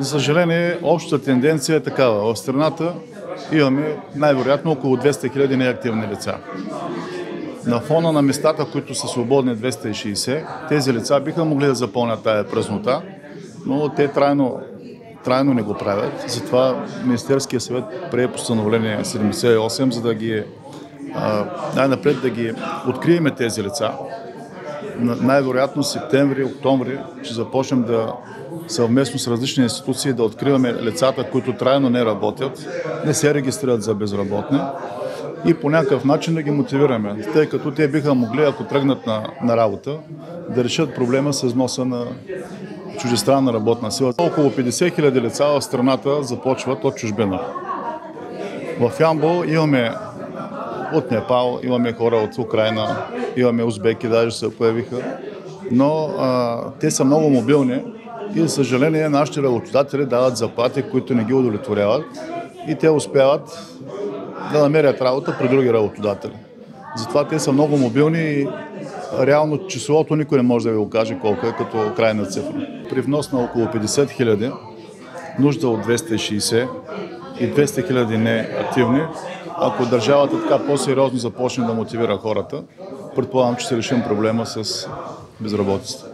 За съжаление, общата тенденция е такава. В страната имаме най-вероятно около 200 000 неактивни лица. На фона на местата, които са свободни 260, тези лица биха могли да запълнят тая празнота, но те трайно не го правят. Затова Министерския съвет прие постановление 78, за да ги най-напред да ги открием тези лица. Най-вероятно септември, октомври ще започнем да съвместно с различни институции да откриваме лицата, които трайно не работят, не се регистрират за безработни и по някакъв начин да ги мотивираме, тъй като те биха могли, ако тръгнат на работа, да решат проблема с вноса на чуждестранна работна сила. Около 50 000 лица в страната започват от чужбина. В Ямбол имаме от Непал, имаме хора от Украйна, имаме узбеки, даже се появиха, но те са много мобилни и, за съжаление, нашите работодатели дават заплати, които не ги удовлетворяват и те успяват да намерят работа при други работодатели. Затова те са много мобилни и реално числото никой не може да ви го каже колко е като крайна цифра. При внос на около 50 000, нужда от 260 и 200 000 неактивни, ако държавата така по-сериозно започне да мотивира хората, предполагам, че ще решим проблема с безработицата.